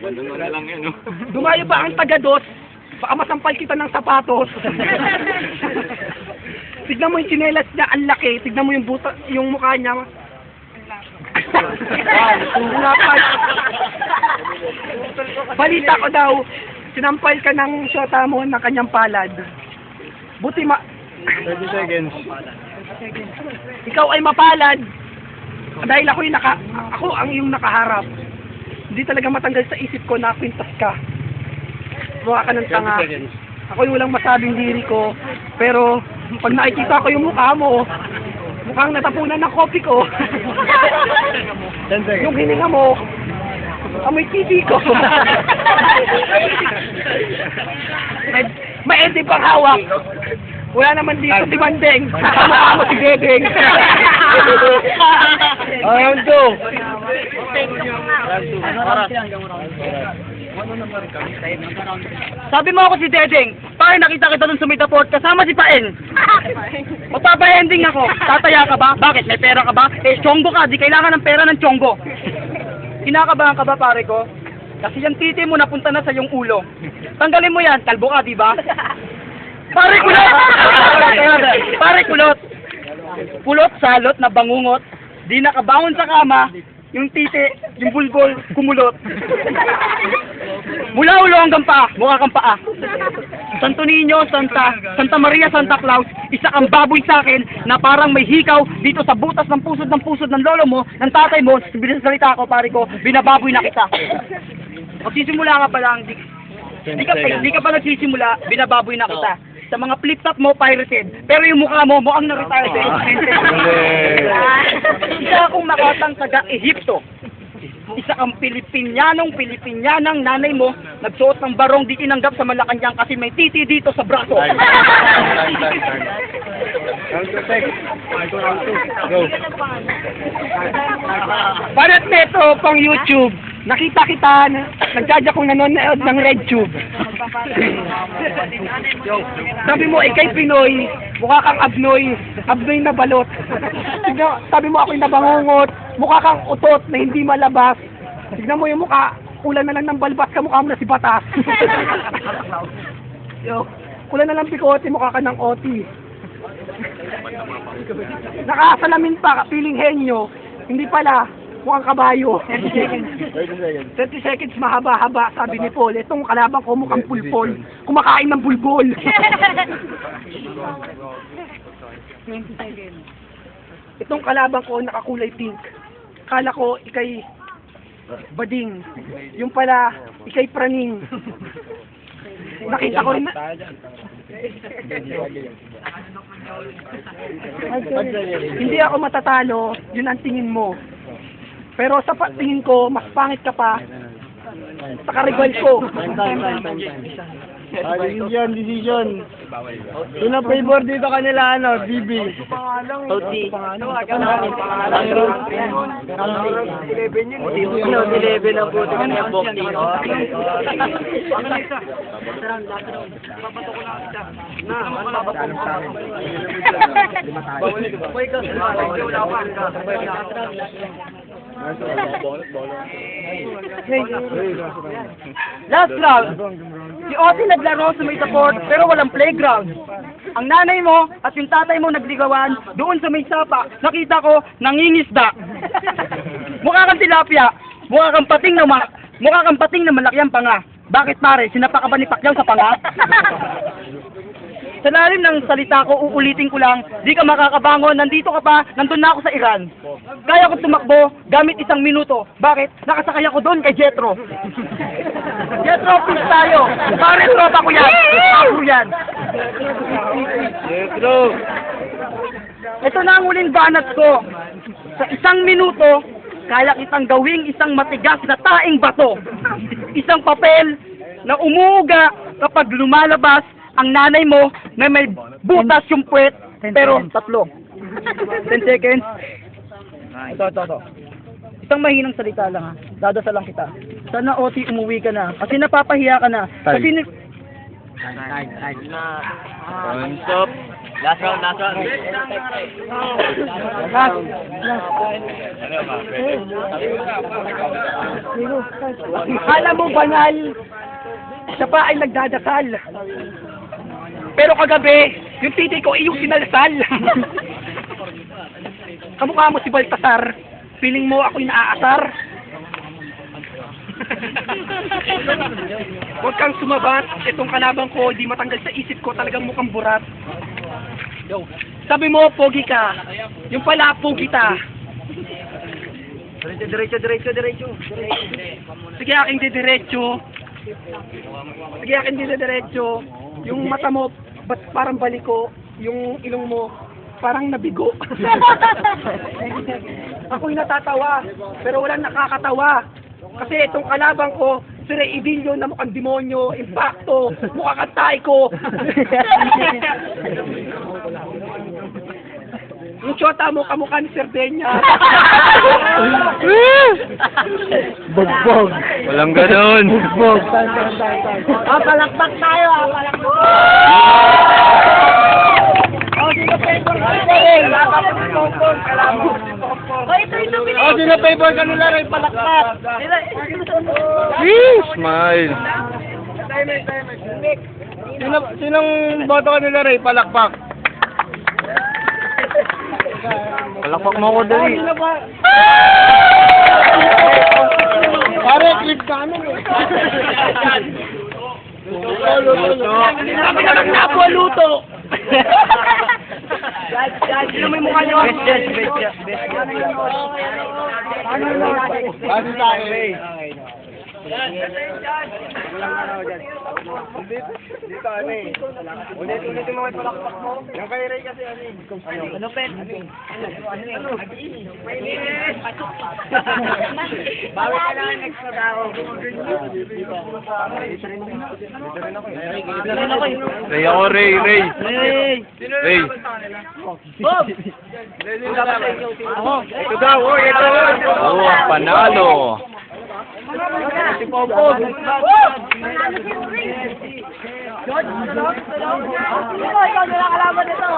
Ganun na lang yan, no? Dumayo pa ang taga-dos, baka masampal kita ng sapatos. Tignan mo yung tsinelas niya, ang laki. Tignan mo yung buta, yung mukha niya. Balita ko daw, sinampal ka ng syota mo ng kanyang palad. Buti 30 seconds. ikaw ay mapalad dahil ako ang iyong nakaharap. Hindi talaga matanggal sa isip ko na kwintas ka. Mukha ka ng 30 tanga. seconds. Ako yung walang masabing diri ko. Pero pag nakikita ko yung mukha mo, mukhang natapunan ng kopi ko. 10 seconds. Yung hininga mo, amoy TV ko. may ente pang hawak. Wala naman dito si Bandeng. Kamukha mo si Dedeng. Round 2. Sabi mo ako si Dedeng, pare nakita kita dun sa Mitaport kasama si Paeng. Magpapa-ending ako. Tataya ka ba? Bakit? May pera ka ba? Eh, chonggo ka. Di kailangan ng pera ng chonggo. Kinakabahan ka ba, pare ko? Kasi yung titi mo napunta na sa iyong ulo. Tanggalin mo yan. Kalbo ka, di ba? Pare kulot! Pare kulot! Kulot, salot, na bangungot. Di nakabangon sa kama. Yung titi, yung bulbol, kumulot. Mula ulo hanggang paa, mukha kang paa. Santo Niño, Santa Maria, Santa Claus, isa kang baboy sa akin na parang may hikaw dito sa butas ng pusod ng lolo mo, ng tatay mo, binasalita ko, pare ko, binababoy na kita. Magsisimula ka pa lang, di ka pa nagsisimula, binababoy na kita. Sa mga flip-top mo, pirated. Pero yung mukha mo, mukhang na-retire sa Isa akong makatang taga-Ehipto. Isa kang Pilipinyanang nanay mo, nagsuot ng barong di tinanggap sa Malacanang kasi may titi dito sa braso. Round 2, Go. Barat neto pang YouTube. Nakita kita, nagjadya kong nanonood ng RedTube. Sabi mo, ikay Pinoy, mukha kang abnoy na balot. Sabi mo, ako'y nabangungot, mukha kang utot na hindi malabas. Tignan mo yung mukha, kulang na lang ng balbas ka, mukha mo na si Batas. Kulang na lang bikote, mukha ka ng OT. Nakasalamin pa, piling henyo, hindi pala, mukhang kabayo. 30 seconds mahaba-haba, sabi ni Paul. Itong kalabang ko mukhang pulpol. Kumakain ng bulbol. 20 seconds. Itong kalabang ko nakakulay pink. Kala ko ikay bading. Yung pala, ikay praning. Nakita ko rin na... Hindi ako matatalo, yun ang tingin mo. Pero sa tingin ko, mas pangit ka pa sa karibal ko. Decision. Sino favor dito kanila, BB? Oti. 11 ang puto kanila, Bokti. Last round. Si Oti naglaro sa may support pero walang playground. Ang nanay mo at yung tatay mo nagligawan doon sa may sapa. Nakita ko nangingisda. Mukha kang tilapia. Mukha kang pating na malaki ang panga. Bakit pare? Sinapa ka ba ni Pacquiao sa panga? Sa lalim ng salita ko, uulitin ko lang, di ka makakabangon, nandito ka pa, nandun na ako sa Iran. Kaya ko tumakbo, gamit 1 minuto. Bakit? Nakasakay ako doon kay Jetro. Jetro, peace tayo. Pare, tropa ko yan. Ako yan. Jetro. Ito na ang huling banat ko. Sa 1 minuto, kaya kitang gawing isang matigas na taing bato. Isang papel na umuuga kapag lumalabas ang nanay mo na may butas yung puwet, pero 3. 10 seconds. Ito. Isang mahinang salita lang ha. Dadasal lang kita. Sana Oti umuwi ka na. Kasi napapahiya ka na. Kasi Non-stop. Last round. Alam mo, banal, siya pa ay nagdadasal. Pero kagabi, yung titi ko iyong sinalsal. Kamukha mo si Baltasar, feeling mo ako'y naaasar. Huwag kang sumabat, itong kalaban ko, di matanggal sa isip ko, talagang mukhang burat. Sabi mo, pogi ka, yung pala, pogi ta. Diretso. Sige aking didiretso. Yung mata mo, ba't parang baliko? Yung ilong mo, parang nabigo. Ako'y natatawa, pero walang nakakatawa. Kasi itong kalaban ko, si Ray Idilio na mukhang demonyo, impacto, mukha kang taiko. Yung tsota mo, kamukha ni Sardenya. Bugbog. Walang ganun. Bugbog. Palakpak tayo, palakpak. Sino favor ka nila rin? Sino favor ka nila rin? Palakpak. Smile. Sinong boto ka nila rin? Palakpak. Palakpak mo ko dali. Pare, clip ka ano eh. Sabi ka ng napo, luto. Sino may mukha niyo? Best. Base sa akin. Dito ano eh. Ulit yung mga palakpak mo. Yung kay Ray kasi ano eh. Ano pen? Bawi ka lang next na tao. Ray ako, Ray. Ray. Bob! Ito daw, ito. Oo, panalo. Si Pompon. Ikaw nila kalaban nito.